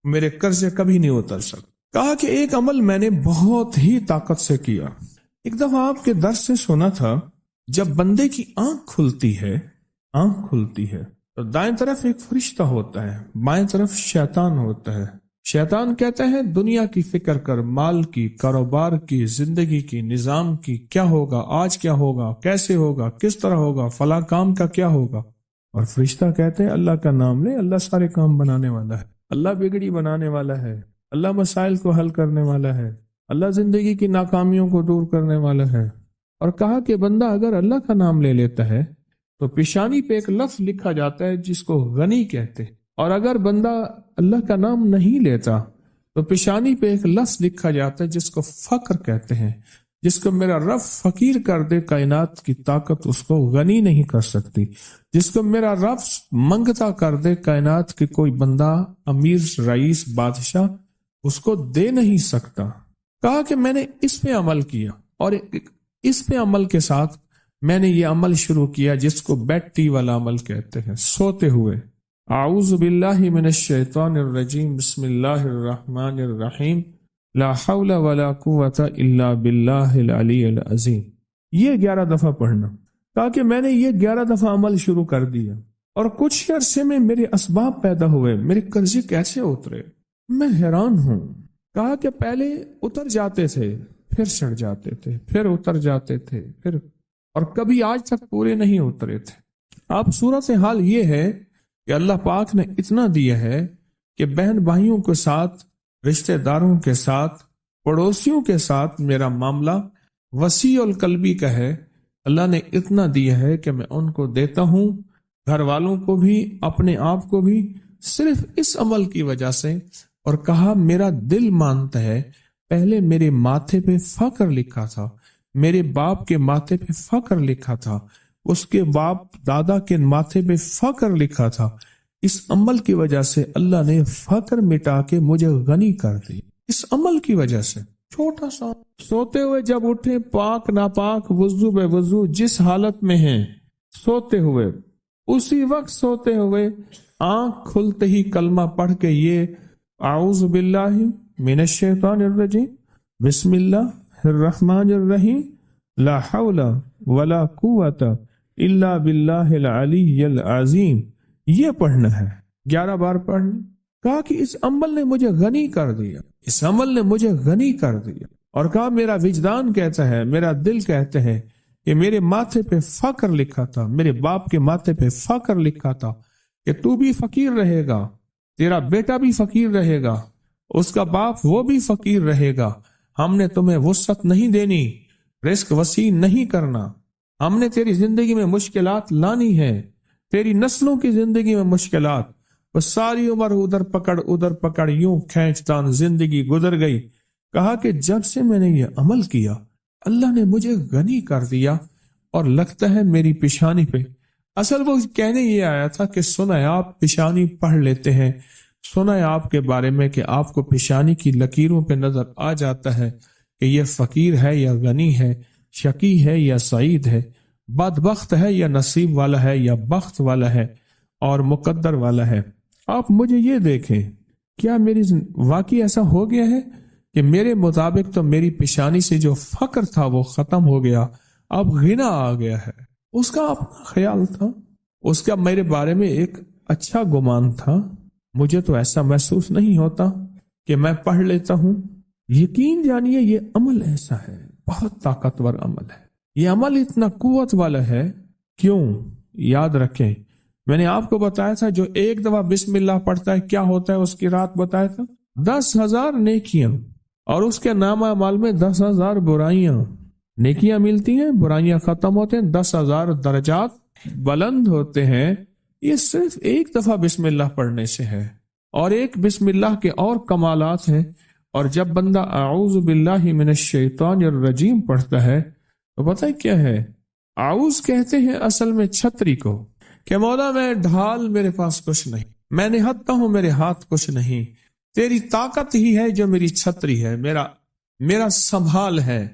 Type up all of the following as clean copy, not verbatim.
میرے قرضے کبھی نہیں اتر سکتے۔ کہا کہ ایک عمل میں نے بہت ہی طاقت سے کیا۔ ایک دفعہ آپ کے درس سے سنا تھا، جب بندے کی آنکھ کھلتی ہے تو دائیں طرف ایک فرشتہ ہوتا ہے، بائیں طرف شیطان ہوتا ہے۔ شیطان کہتا ہے دنیا کی فکر کر، مال کی، کاروبار کی، زندگی کی، نظام کی، کیا ہوگا آج، کیا ہوگا، کیسے ہوگا، کس طرح ہوگا، فلاں کام کا کیا ہوگا۔ اور فرشتہ کہتے ہیں اللہ کا نام لے، اللہ سارے کام بنانے والا ہے، اللہ بگڑی بنانے والا ہے، اللہ مسائل کو حل کرنے والا ہے، اللہ زندگی کی ناکامیوں کو دور کرنے والا ہے۔ اور کہا کہ بندہ اگر اللہ کا نام لے لیتا ہے تو پیشانی پہ ایک لفظ لکھا جاتا ہے جس کو غنی کہتے ہیں، اور اگر بندہ اللہ کا نام نہیں لیتا تو پیشانی پہ ایک لفظ لکھا جاتا ہے جس کو فقر کہتے ہیں، جس کو میرا رب فقیر کر دے کائنات کی طاقت اس کو غنی نہیں کر سکتی، جس کو میرا رب منگتا کر دے کائنات کی کوئی بندہ، امیر، رئیس، بادشاہ اس کو دے نہیں سکتا۔ کہا کہ میں نے اس پہ عمل کیا، اور اس پہ عمل کے ساتھ میں نے یہ عمل شروع کیا جس کو بیڈ ٹی والا عمل کہتے ہیں، سوتے ہوئے۔ اعوذ باللہ من الشیطان الرجیم، بسم اللہ الرحمن الرحیم، لا حول ولا قوت الا باللہ العلی العظیم۔ یہ 11 دفعہ پڑھنا۔ کہا کہ میں نے یہ 11 دفعہ عمل شروع کر دیا، اور کچھ عرصے میں میرے اسباب پیدا ہوئے، میرے قرضے کیسے اترے، میں حیران ہوں۔ کہا کہ پہلے اتر جاتے تھے، پھر چڑھ جاتے تھے، پھر اتر جاتے تھے، پھر، اور کبھی آج تک پورے نہیں اترے تھے۔ اب صورت حال یہ ہے کہ اللہ پاک نے اتنا دیا ہے کہ بہن بھائیوں کے ساتھ، رشتہ داروں کے ساتھ، پڑوسیوں کے ساتھ میرا معاملہ وسیع القلبی کا ہے۔ اللہ نے اتنا دیا ہے کہ میں ان کو دیتا ہوں، گھر والوں کو بھی، اپنے آپ کو بھی، صرف اس عمل کی وجہ سے۔ اور کہا میرا دل مانتا ہے، پہلے میرے ماتھے پہ فقر لکھا تھا، میرے باپ کے ماتھے پہ فقر لکھا تھا، اس کے باپ دادا کے ماتھے پہ فقر لکھا تھا۔ اس عمل کی وجہ سے اللہ نے فقر مٹا کے مجھے غنی کر دی، اس عمل کی وجہ سے۔ چھوٹا سا سوتے ہوئے جب اٹھے، پاک ناپاک، وضو بے وضو، جس حالت میں ہیں، سوتے ہوئے، اسی وقت سوتے ہوئے آنکھ کھلتے ہی کلمہ پڑھ کے یہ اعوذ باللہ من الشیطان الرجیم، بسم اللہ الرحمن الرحیم، لا حول ولا قوت الا باللہ العلی العظیم، یہ پڑھنا ہے 11 بار پڑھنا۔ کہا کہ اس عمل نے مجھے غنی کر دیا، اس عمل نے مجھے غنی کر دیا۔ اور کہا میرا وجدان کہتا ہے، میرا دل کہتے ہیں کہ میرے ماتھے پہ فقر لکھا تھا، میرے باپ کے ماتھے پہ فقر لکھا تھا کہ تو بھی فقیر رہے گا، تیرا بیٹا بھی فقیر رہے گا، اس کا باپ وہ بھی فقیر رہے گا، ہم نے تمہیں وسعت نہیں دینی، رزق وسیع نہیں کرنا، ہم نے تیری زندگی میں مشکلات لانی ہے، تیری نسلوں کی زندگی میں مشکلات، وہ ساری عمر ادھر پکڑ یوں کھینچتان زندگی گزر گئی۔ کہا کہ جب سے میں نے یہ عمل کیا، اللہ نے مجھے غنی کر دیا، اور لگتا ہے میری پیشانی پہ، اصل وہ کہنے یہ آیا تھا کہ سنا ہے آپ پیشانی پڑھ لیتے ہیں، سنا ہے آپ کے بارے میں کہ آپ کو پیشانی کی لکیروں پہ نظر آ جاتا ہے کہ یہ فقیر ہے یا غنی ہے، شقی ہے یا سعید ہے، بدبخت ہے یا نصیب والا ہے یا بخت والا ہے اور مقدر والا ہے۔ آپ مجھے یہ دیکھیں، کیا میری واقعی ایسا ہو گیا ہے کہ میرے مطابق تو میری پیشانی سے جو فقر تھا وہ ختم ہو گیا، اب غنا آ گیا ہے۔ اس کا اپنا خیال تھا، اس کا میرے بارے میں ایک اچھا گمان تھا، مجھے تو ایسا محسوس نہیں ہوتا کہ میں پڑھ لیتا ہوں۔ یقین جانیے یہ عمل ایسا ہے، بہت طاقتور عمل ہے، یہ عمل اتنا قوت والا ہے۔ کیوں؟ یاد رکھیں، میں نے آپ کو بتایا تھا جو ایک دفعہ بسم اللہ پڑھتا ہے کیا ہوتا ہے، اس کی رات بتایا تھا 10,000 نیکیاں، اور اس کے نامہ اعمال میں 10,000 برائیاں، نیکیاں ملتی ہیں، برائیاں ختم ہوتے ہیں، 10,000 درجات بلند ہوتے ہیں۔ یہ صرف ایک دفعہ بسم اللہ پڑھنے سے ہے، اور ایک بسم اللہ کے اور کمالات ہیں۔ اور جب بندہ اعوذ باللہ من الشیطان الرجیم پڑھتا ہے تو پتہ ہے کیا ہے، اعوذ کہتے ہیں اصل میں چھتری کو، کہ مولا میں ڈھال، میرے پاس کچھ نہیں، میں نہتا ہوں، میرے ہاتھ کچھ نہیں، تیری طاقت ہی ہے جو میری چھتری ہے، میرا سنبھال ہے،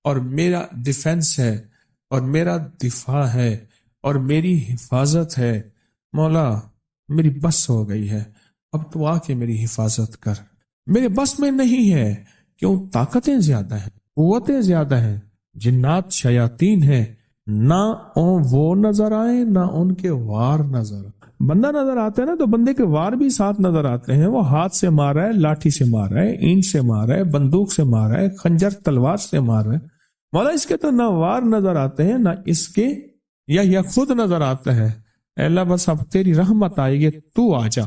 اور میرا ڈیفنس ہے، اور میرا دفاع ہے، اور میری حفاظت ہے۔ مولا میری بس ہو گئی ہے، اب تو آ کے میری حفاظت کر، میرے بس میں نہیں ہے، کیوں طاقتیں زیادہ ہیں، قوتیں زیادہ ہیں، جنات شیاطین ہیں، نہ وہ نظر آئے نہ ان کے وار نظر آئے۔ بندہ نظر آتا ہے نا تو بندے کے وار بھی ساتھ نظر آتے ہیں، وہ ہاتھ سے مار رہا ہے، لاٹھی سے مار رہا ہے، اینٹ سے مار رہا ہے، بندوق سے مار رہا ہے، خنجر تلوار سے مار رہا ہے، مولا اس کے تو نہ وار نظر آتے ہیں نہ اس کے یا خود نظر آتا ہے۔ اے اللہ بس اب تیری رحمت آئے گی، تو آ جا۔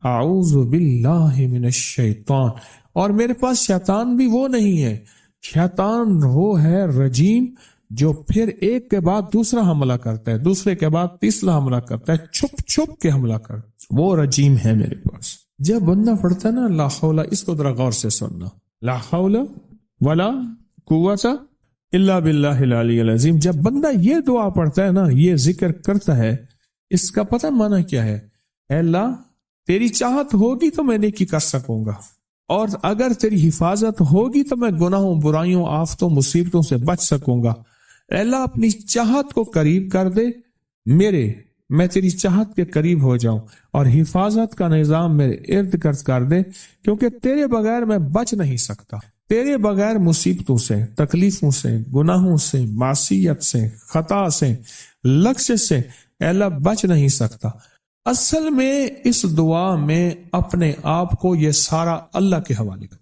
اعوذ باللہ من الشیطان، اور میرے پاس شیطان بھی وہ نہیں ہے، شیطان وہ ہے رجیم جو پھر ایک کے بعد دوسرا حملہ کرتا ہے، دوسرے کے بعد تیسرا حملہ کرتا ہے، چھپ چھپ کے حملہ کرتا ہے، وہ رجیم ہے میرے پاس۔ جب بندہ پڑھتا ہے نا لا حول، اس کو ذرا غور سے سننا، لا حول ولا قوت الا باللہ العلی العظیم، جب بندہ یہ دعا پڑھتا ہے نا، یہ ذکر کرتا ہے، اس کا پتہ معنی کیا ہے؟ اے اللہ تیری چاہت ہوگی تو میں نیکی کر سکوں گا، اور اگر تیری حفاظت ہوگی تو میں گناہوں، برائیوں، آفتوں، مصیبتوں سے بچ سکوں گا۔ اے اللہ اپنی چاہت کو قریب کر دے میں تیری چاہت کے قریب ہو جاؤں، اور حفاظت کا نظام میرے ارد گرد کر دے، کیونکہ تیرے بغیر میں بچ نہیں سکتا، تیرے بغیر مصیبتوں سے، تکلیفوں سے، گناہوں سے، معصیت سے، خطا سے، لغزش سے اے اللہ بچ نہیں سکتا۔ اصل میں اس دعا میں اپنے آپ کو یہ سارا اللہ کے حوالے کر،